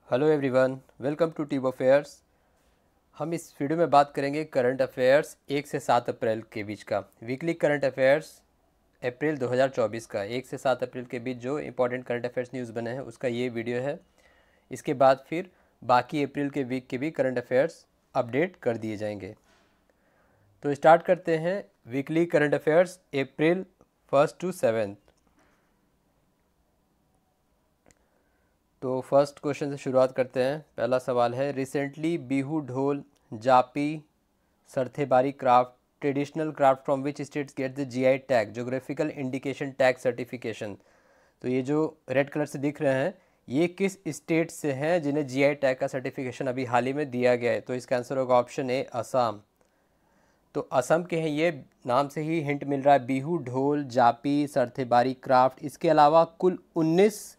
Hello everyone, welcome to Tube Affairs. हम इस video में बात करेंगे करंट अफेयर्स 1 से 7 अप्रैल के बीच का वीकली करंट अफेयर्स अप्रैल 2024 का 1 से 7 अप्रैल के बीच जो इंपॉर्टेंट करंट अफेयर्स न्यूज़ बने हैं उसका ये वीडियो है। इसके बाद फिर बाकी अप्रैल के वीक के भी करंट अफेयर्स अपडेट कर दिए जाएंगे। तो स्टार्ट करते हैं weekly current affairs April 1 to 7। तो फर्स्ट क्वेश्चन से शुरुआत करते हैं। पहला सवाल है, recently Bihu dhol Japi Sarthebari craft traditional craft from which states get the GI tag geographical indication tag certification. तो ये जो रेड कलर से दिख रहे हैं ये किस स्टेट से हैं जिन्हें जीआई टैग का सर्टिफिकेशन अभी हाल ही में दिया गया है। तो इसका आंसर होगा ऑप्शन ए असम। तो असम के हैं, ये नाम से ही हिंट मिल रहा है। बिहू ढोल जापी सरथेबारी क्राफ्ट, इसके अलावा कुल 19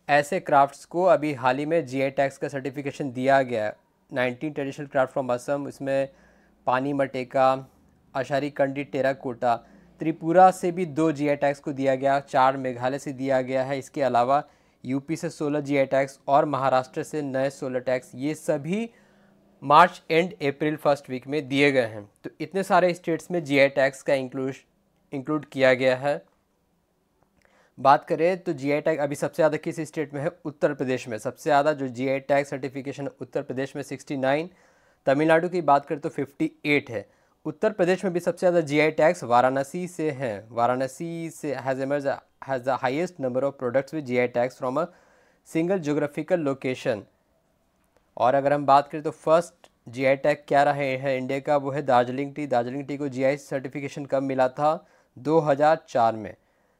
ऐसे क्राफ्ट्स को अभी हाल ही में जीआई टैग्स का सर्टिफिकेशन दिया गया है। 19 ट्रेडिशनल क्राफ्ट फ्रॉम असम, इसमें पानी मटेका, अशारी कंडी टेराकोटा, त्रिपुरा से भी 2 जीआई टैग्स को दिया गया, 4 मेघालय से दिया गया है। इसके अलावा यूपी से 16 जीआई टैग्स और महाराष्ट्र से नए 16 टैग्स, ये सभी मार्च एंड अप्रैल फर्स्ट वीक में दिए गए हैं। तो इतने सारे स्टेट्स में जीआई टैग्स का इंक्लूड किया गया है। बात करें तो जीआई टैग अभी सबसे ज़्यादा किस स्टेट में है? उत्तर प्रदेश में। सबसे ज़्यादा जो GI tag certification Uttar Pradesh में 69, तमिलनाडु की बात करें तो 58 है। उत्तर प्रदेश में भी सबसे ज़्यादा जीआई टैग्स वाराणसी से हैं। वाराणसी से has the highest number of products with GI tags from a single geographical location. और अगर हम बात करें तो फर्स्ट जीआई टैग क्या रहे हैं इंडिया का, वो है दार्जिलिंग टी। दार्जिलिंग टी को जीआई सर्टिफिकेशन कब मिला था? 2004 में।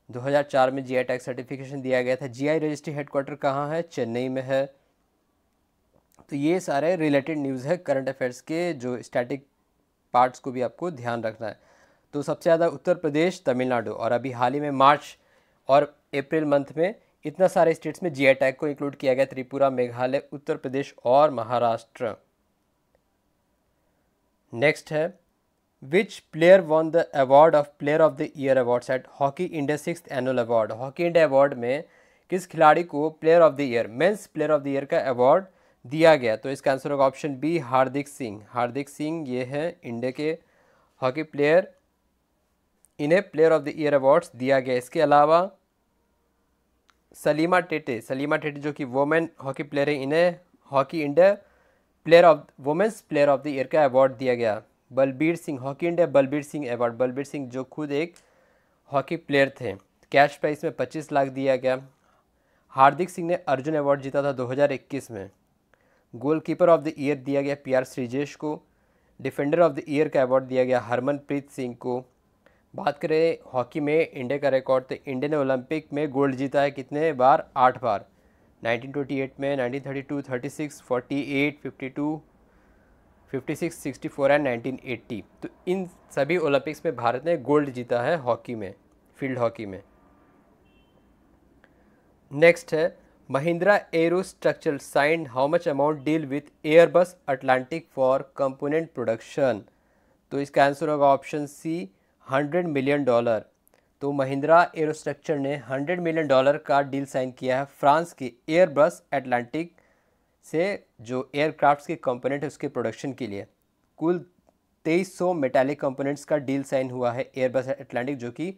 2004 में जीआई टैग सर्टिफिकेशन दिया गया था। जीआई रजिस्ट्री हेडक्वार्टर कहाँ है? चेन्नई में है। तो ये सारे रिलेटेड न्यूज़ है करंट अफेयर्स के, जो स्टैटिक पार्ट्स को भी आपको ध्यान रखना है। तो सबसे ज़्यादा उत्तर प्रदेश, तमिलनाडु, और अभी हाल ही में मार्च और अप्रैल मंथ में इतना सारे स्टेट्स में जीआई टैग को इंक्लूड किया गया। त्रिपुरा, मेघालय, उत्तर प्रदेश और महाराष्ट्र। नेक्स्ट है, which player won the award of player of the year awards at hockey India 6th annual award. Hockey India award में किस खिलाड़ी को player of the year, men's player of the year का award दिया गया? तो इसका आंसर होगा ऑप्शन बी, हार्दिक सिंह। हार्दिक सिंह ये है इंडिया के हॉकी प्लेयर, इन्हें player of the year awards दिया गया। इसके अलावा सलीमा टेटे जो कि वोमेन हॉकी प्लेयर है, इन्हें hockey India player of women's player of the year का अवार्ड दिया गया। Balbir Singh, hockey India Balbir Singh award, Balbir Singh जो खुद एक हॉकी प्लेयर थे। कैश प्राइस में 25 लाख दिया गया। हार्दिक सिंह ने अर्जुन अवार्ड जीता था 2021 में। गोलकीपर ऑफ द ईयर दिया गया पीआर श्रीजेश को। डिफेंडर ऑफ द ईयर का अवार्ड दिया गया हरमनप्रीत सिंह को। बात करें हॉकी में इंडिया का रिकॉर्ड, तो इंडिया ने ओलंपिक में गोल्ड जीता है कितने बार? 8 बार। 1928 में, 1932, 36, 48, 52, 56, 64 एंड 1980। तो इन सभी ओलंपिक्स में भारत ने गोल्ड जीता है हॉकी में, फील्ड हॉकी में। नेक्स्ट है, Mahindra aerostructure signed how much amount deal with Airbus Atlantic for component production. तो इसका आंसर होगा ऑप्शन सी, $100 मिलियन। तो महिंद्रा एरोस्ट्रक्चर ने $100 मिलियन का डील साइन किया है फ्रांस के एयरबस अटलांटिक से, जो एयरक्राफ्ट्स के कंपोनेंट है उसके प्रोडक्शन के लिए। कुल 2300 मेटालिक कंपोनेंट्स का डील साइन हुआ है एयरबस अटलांटिक, जो कि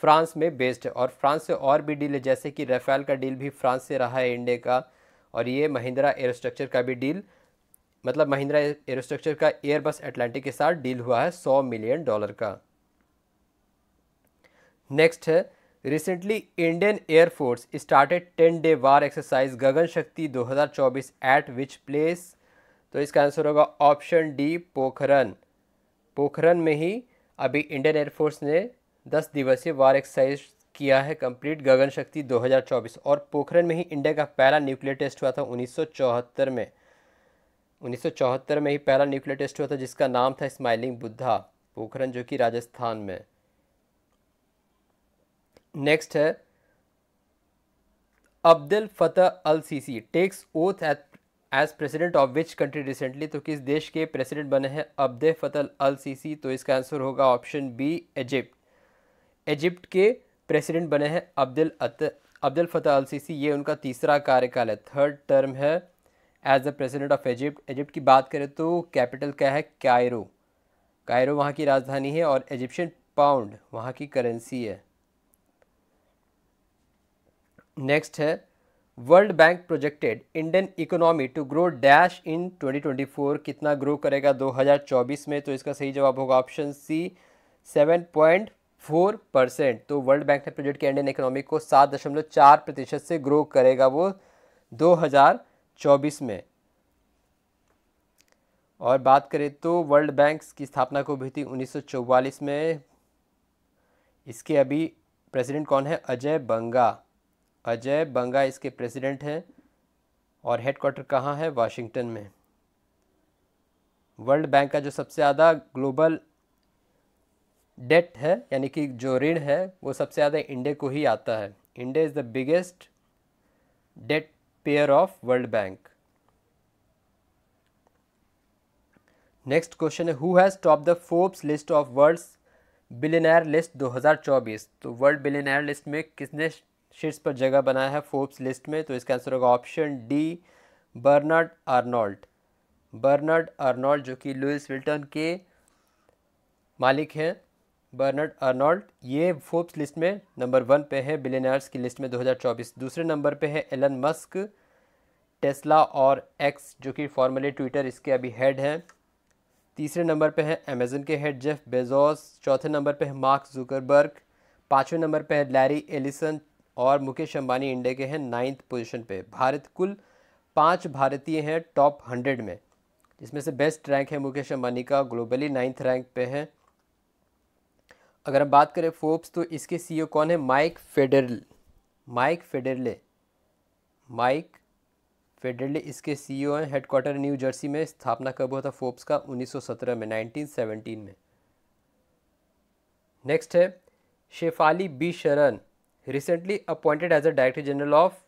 फ्रांस में बेस्ड है। और फ्रांस से और भी डील है, जैसे कि राफेल का डील भी फ्रांस से रहा है इंडिया का। और ये महिंद्रा एरोस्ट्रक्चर का भी डील, मतलब महिंद्रा एरोस्ट्रक्चर का एयरबस अटलांटिक के साथ डील हुआ है $100 मिलियन का। नेक्स्ट है, recently Indian air force started 10-day वार एक्सरसाइज गगन शक्ति 2024 एट विच प्लेस। तो इसका आंसर होगा ऑप्शन डी, पोखरन। पोखरन में ही अभी इंडियन एयरफोर्स ने 10 दिवसीय वार एक्सरसाइज किया है कंप्लीट, गगन शक्ति 2024। और पोखरन में ही इंडिया का पहला न्यूक्लियर टेस्ट हुआ था 1974 में। 1974 में ही पहला न्यूक्लियर टेस्ट हुआ था, जिसका नाम था स्माइलिंग बुद्धा, पोखरन जो कि राजस्थान में। नेक्स्ट है, Abdel Fattah al Sisi takes oath as president of which country recently. तो किस देश के प्रेसिडेंट बने हैं अब्देल फतह अल सीसी? तो इसका आंसर होगा ऑप्शन बी, इजिप्ट। इजिप्ट के प्रेसिडेंट बने हैं अब्देल फतह अल सीसी। ये उनका तीसरा कार्यकाल है, 3rd टर्म है as the president of Egypt. Egypt की बात करें तो कैपिटल क्या है, कायरो। कायरो वहाँ की राजधानी है और इजिप्शियन पाउंड वहाँ की करेंसी है। नेक्स्ट है, world bank projected Indian economy to grow dash in 2024। कितना ग्रो करेगा 2024 में? तो इसका सही जवाब होगा ऑप्शन सी, 7.4%। तो वर्ल्ड बैंक ने प्रोजेक्ट किया इंडियन इकोनॉमी को 7.4% से ग्रो करेगा वो 2024 में। और बात करें तो वर्ल्ड बैंक की स्थापना को हुई थी 1944 में। इसके अभी प्रेसिडेंट कौन है? अजय बंगा। अजय बंगा इसके प्रेसिडेंट हैं और हेडक्वार्टर कहाँ है? वाशिंगटन में। वर्ल्ड बैंक का जो सबसे ज़्यादा ग्लोबल डेट है यानी कि जो ऋण है वो सबसे ज़्यादा इंडिया को ही आता है। India is the biggest debt payer of World Bank. Next question है, who has top the Forbes list of world's billionaire list 2024। तो वर्ल्ड बिलियनर लिस्ट में किसने शीर्ष पर जगह बनाया है फोर्ब्स लिस्ट में? तो इसका आंसर होगा option D, Bernard Arnault. Bernard Arnault जो कि लुइस विल्टन के मालिक हैं, बर्नार्ड अर्नोल्ट, ये फोर्ब्स लिस्ट में नंबर 1 पे है बिलियनर्स की लिस्ट में 2024। दूसरे नंबर पे है एलन मस्क, टेस्ला और एक्स जो कि फॉर्मली ट्विटर इसके अभी हेड हैं। तीसरे नंबर पे है अमेजन के हेड जेफ बेजोस। चौथे नंबर पे है मार्क जुकरबर्ग। पाँचवें नंबर पे है लैरी एलिसन और मुकेश अंबानी इंडिया के हैं 9th पोजीशन पे। भारत कुल 5 भारतीय हैं टॉप 100 में, जिसमें से बेस्ट रैंक है मुकेश अंबानी का, ग्लोबली 9th रैंक पे है। अगर हम बात करें फोर्ब्स तो इसके सीईओ कौन है? माइक फेडरले। माइक फेडरले, माइक फेडरले इसके सीईओ हैं। हेडक्वार्टर न्यू जर्सी में। स्थापना कब हुआ था फोर्ब्स का? 1917 में, 1917 में। नेक्स्ट है, Shefali B Sharan recently appointed as a director general of.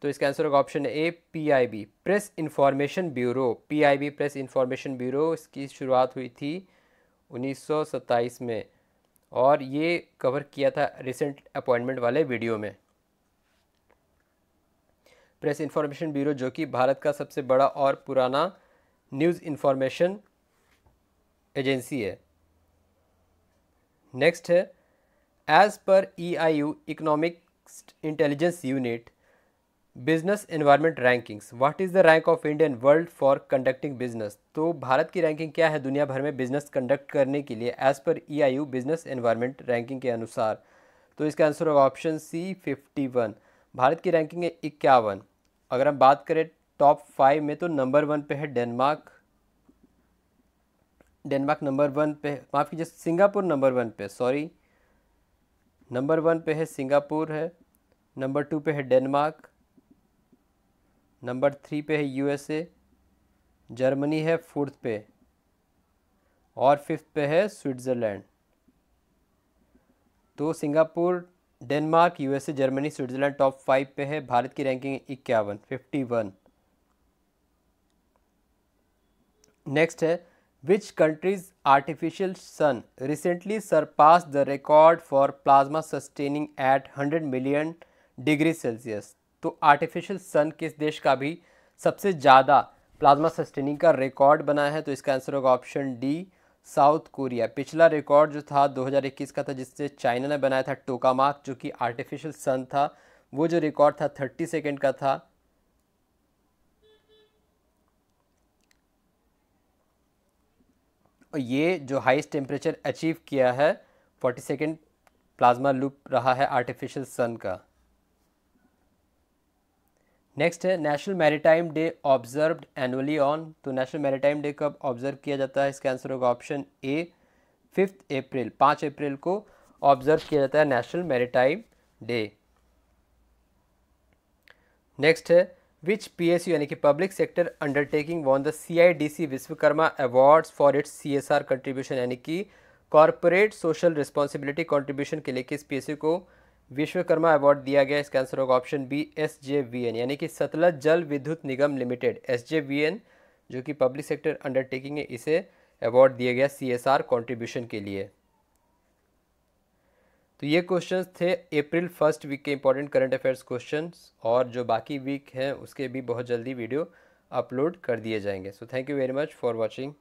तो इसका आंसर होगा option A, PIB, press information bureau. PIB press information bureau, इसकी शुरुआत हुई थी 1927 में और ये कवर किया था रिसेंट अपॉइंटमेंट वाले वीडियो में। प्रेस इंफॉर्मेशन ब्यूरो जो कि भारत का सबसे बड़ा और पुराना न्यूज़ इंफॉर्मेशन एजेंसी है। नेक्स्ट है, एज पर EIU economic intelligence unit business environment rankings, what is the rank of Indian world for conducting business. तो भारत की रैंकिंग क्या है दुनिया भर में बिजनेस कंडक्ट करने के लिए एज पर EIU बिजनेस एनवायरनमेंट रैंकिंग के अनुसार? तो इसका आंसर होगा ऑप्शन सी, 51। भारत की रैंकिंग है 51। अगर हम बात करें टॉप 5 में तो नंबर 1 पे है डेनमार्क। डेनमार्क नंबर 1 पे, माफ़ कीजिए सिंगापुर नंबर 1 पे, सॉरी, नंबर 1 पे है सिंगापुर है। नंबर 2 पे है डेनमार्क। नंबर 3 पे है USA। जर्मनी है 4th पे और 5th पे है स्विट्ज़रलैंड। तो Singapore, Denmark, USA, Germany, Switzerland top 5 पे है। भारत की रैंकिंग 51, 51। नेक्स्ट है, which countries artificial sun recently surpass the record for plasma sustaining at 100 million degree Celsius. तो आर्टिफिशियल सन किस देश का भी सबसे ज़्यादा प्लाज्मा सस्टेनिंग का रिकॉर्ड बना है? तो इसका आंसर होगा ऑप्शन डी, साउथ कोरिया। पिछला रिकॉर्ड जो था 2021 का था जिससे चाइना ने बनाया था टोकामाक जो कि आर्टिफिशियल सन था। वो जो रिकॉर्ड था 30 सेकेंड का था। और ये जो हाईएस्ट टेम्परेचर अचीव किया है 40 सेकेंड प्लाज्मा लूप रहा है आर्टिफिशियल सन का। नेक्स्ट है, national maritime day observed annually on. तो नेशनल मैरीटाइम डे कब ऑब्जर्व किया जाता है? इसका आंसर होगा ऑप्शन ए, 5 अप्रैल, 5 अप्रैल को ऑब्जर्व किया जाता है नेशनल मैरीटाइम डे। नेक्स्ट है, विच PSU यानी कि public sector undertaking won the CIDC Vishwakarma awards for its CSR contribution यानी कि कॉरपोरेट सोशल रिस्पॉन्सिबिलिटी कंट्रीब्यूशन के लिए किस PSU को विश्वकर्मा अवार्ड दिया गया? इसका आंसर होगा ऑप्शन बी, SJVN यानी कि सतलज जल विद्युत निगम लिमिटेड, SJVN जो कि पब्लिक सेक्टर अंडरटेकिंग है, इसे अवार्ड दिया गया CSR कंट्रीब्यूशन के लिए। तो ये क्वेश्चंस थे अप्रैल 1st वीक के इंपॉर्टेंट करंट अफेयर्स क्वेश्चंस, और जो बाकी वीक हैं उसके भी बहुत जल्दी वीडियो अपलोड कर दिए जाएंगे। So thank you very much for watching.